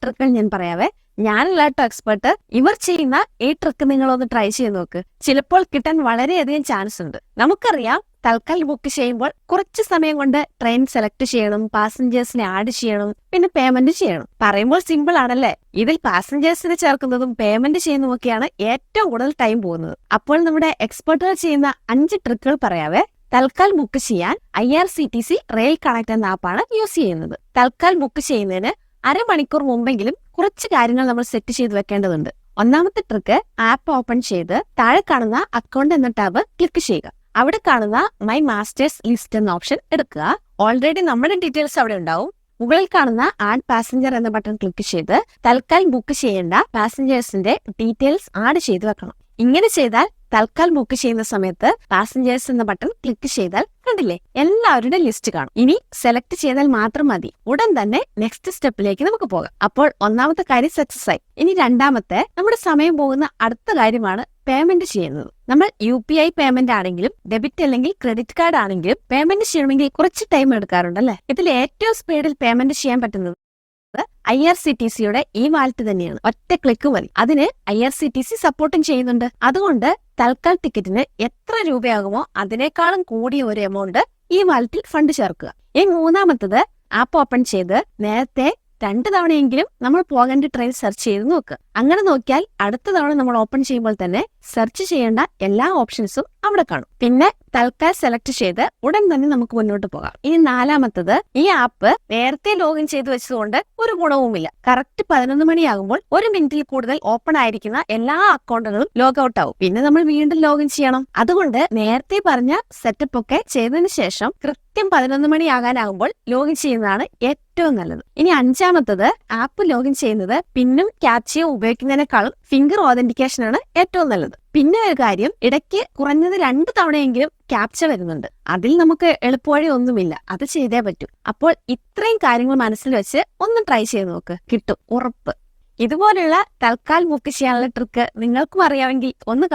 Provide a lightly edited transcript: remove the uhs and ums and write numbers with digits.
ട്രിക്കുകൾ ഞാൻ പറയാവേ. ഞാനല്ല കേട്ടോ എക്സ്പെർട്ട്. ഇവർ ചെയ്യുന്ന ഈ ട്രിക്ക് നിങ്ങളൊന്ന് ട്രൈ ചെയ്ത് നോക്ക്. ചിലപ്പോൾ കിട്ടാൻ വളരെയധികം ചാൻസ് ഉണ്ട്. നമുക്കറിയാം, തൽക്കാൽ ബുക്ക് ചെയ്യുമ്പോൾ കുറച്ച് സമയം കൊണ്ട് ട്രെയിൻ സെലക്ട് ചെയ്യണം, പാസഞ്ചേഴ്സിനെ ആഡ് ചെയ്യണം, പിന്നെ പേയ്മെന്റ് ചെയ്യണം. പറയുമ്പോൾ സിമ്പിൾ ആണല്ലേ? ഇതിൽ പാസഞ്ചേഴ്സിനെ ചേർക്കുന്നതും പേയ്മെന്റ് ചെയ്യുന്നതുമൊക്കെയാണ് ഏറ്റവും കൂടുതൽ ടൈം പോകുന്നത്. അപ്പോൾ നമ്മുടെ എക്സ്പെർട്ടുകൾ ചെയ്യുന്ന 5 ട്രിക്കുകൾ പറയാവേ. തൽക്കാൽ ബുക്ക് ചെയ്യാൻ IRCTC റെയിൽ കണക്ട് എന്ന ആപ്പാണ് യൂസ് ചെയ്യുന്നത്. തൽക്കാൽ ബുക്ക് ചെയ്യുന്നതിന് അരമണിക്കൂർ മുമ്പെങ്കിലും കുറച്ച് കാര്യങ്ങൾ നമ്മൾ സെറ്റ് ചെയ്ത് വെക്കേണ്ടതുണ്ട്. ഒന്നാമത്തെ ട്രിക്ക്, ആപ്പ് ഓപ്പൺ ചെയ്ത് താഴെ കാണുന്ന അക്കൗണ്ട് എന്ന ടാബ് ക്ലിക്ക് ചെയ്യുക. അവിടെ കാണുന്ന മൈ മാസ്റ്റേഴ്സ് ലിസ്റ്റ് എന്ന ഓപ്ഷൻ എടുക്കുക. ഓൾറെഡി നമ്മുടെ ഡീറ്റെയിൽസ് അവിടെ ഉണ്ടാവും. മുകളിൽ കാണുന്ന ആഡ് പാസഞ്ചർ എന്ന ബട്ടൺ ക്ലിക്ക് ചെയ്ത് തൽക്കാൽ ബുക്ക് ചെയ്യേണ്ട പാസഞ്ചേഴ്സിന്റെ ഡീറ്റെയിൽസ് ആഡ് ചെയ്ത് വെക്കണം. ഇങ്ങനെ ചെയ്താൽ തൽക്കാൽ ബുക്ക് ചെയ്യുന്ന സമയത്ത് പാസഞ്ചേഴ്സ് എന്ന ബട്ടൺ ക്ലിക്ക് ചെയ്താൽ കണ്ടില്ലേ, എല്ലാവരുടെ ലിസ്റ്റ് കാണും. ഇനി സെലക്ട് ചെയ്താൽ മാത്രം മതി. ഉടൻ തന്നെ നെക്സ്റ്റ് സ്റ്റെപ്പിലേക്ക് നമുക്ക് പോകാം. അപ്പോൾ ഒന്നാമത്തെ കാര്യം സക്സസ് ആയി. ഇനി രണ്ടാമത്തെ, നമ്മുടെ സമയം പോകുന്ന അടുത്ത കാര്യമാണ് പേയ്മെന്റ് ചെയ്യുന്നത്. നമ്മൾ UPI പേയ്മെന്റ് ആണെങ്കിലും ഡെബിറ്റ് അല്ലെങ്കിൽ ക്രെഡിറ്റ് കാർഡ് ആണെങ്കിലും പേയ്മെന്റ് ചെയ്യണമെങ്കിൽ കുറച്ച് ടൈം എടുക്കാറുണ്ടല്ലേ? ഇതിൽ ഏറ്റവും സ്പീഡിൽ പേയ്മെന്റ് ചെയ്യാൻ പറ്റുന്നത് IRCTCയുടെ ഈ വാലറ്റ് തന്നെയാണ്. ഒറ്റ ക്ലിക്ക് മതി. അതിന് IRCTC സപ്പോർട്ടും ചെയ്യുന്നുണ്ട്. അതുകൊണ്ട് തൽക്കാൽ ടിക്കറ്റിന് എത്ര രൂപയാകുമോ അതിനേക്കാളും കൂടിയ ഒരു എമൗണ്ട് ഈ വാലറ്റിൽ ഫണ്ട് ചേർക്കുക. ഈ മൂന്നാമത്തത്, ആപ്പ് ഓപ്പൺ ചെയ്ത് നേരത്തെ 2 തവണയെങ്കിലും നമ്മൾ പോകേണ്ട ട്രെയിൻ സെർച്ച് ചെയ്ത് നോക്കുക. അങ്ങനെ നോക്കിയാൽ അടുത്ത തവണ നമ്മൾ ഓപ്പൺ ചെയ്യുമ്പോൾ തന്നെ സെർച്ച് ചെയ്യേണ്ട എല്ലാ ഓപ്ഷൻസും അവിടെ കാണും. പിന്നെ തൽക്കാൽ സെലക്ട് ചെയ്ത് ഉടൻ തന്നെ നമുക്ക് മുന്നോട്ട് പോകാം. ഇനി നാലാമത്തത്, ഈ ആപ്പ് നേരത്തെ ലോഗിൻ ചെയ്ത് വെച്ചതുകൊണ്ട് ഒരു ഗുണവുമില്ല. കറക്റ്റ് 11 മണിയാകുമ്പോൾ 1 മിനിറ്റിൽ കൂടുതൽ ഓപ്പൺ ആയിരിക്കുന്ന എല്ലാ അക്കൗണ്ടുകളും ലോഗ് ഔട്ട് ആവും. പിന്നെ നമ്മൾ വീണ്ടും ലോഗിൻ ചെയ്യണം. അതുകൊണ്ട് നേരത്തെ പറഞ്ഞ സെറ്റപ്പ് ഒക്കെ ചെയ്തതിനു ശേഷം കൃത്യം 11 മണിയാകാനാകുമ്പോൾ ലോഗിൻ ചെയ്യുന്നതാണ് ഏറ്റവും നല്ലത്. ഇനി അഞ്ചാമത്തത്, ആപ്പ് ലോഗിൻ ചെയ്യുന്നത് പിന്നും ക്യാപ്ചയോ ഉപയോഗിക്കുന്നതിനേക്കാളും ഫിംഗർ ഓതന്റിക്കേഷൻ ആണ് ഏറ്റവും നല്ലത്. പിന്നെ ഒരു കാര്യം, ഇടയ്ക്ക് കുറഞ്ഞത് 2 തവണയെങ്കിലും ക്യാപ്ച വരുന്നുണ്ട്. അതിൽ നമുക്ക് എളുപ്പവഴി ഒന്നുമില്ല, അത് ചെയ്തേ പറ്റൂ. അപ്പോൾ ഇത്രയും കാര്യങ്ങൾ മനസ്സിൽ വെച്ച് ഒന്ന് ട്രൈ ചെയ്ത് നോക്ക്, കിട്ടും ഉറപ്പ്. ഇതുപോലുള്ള തൽക്കാൽ ബുക്ക് ചെയ്യാനുള്ള ട്രിക്ക് നിങ്ങൾക്കും അറിയാമെങ്കിൽ ഒന്ന്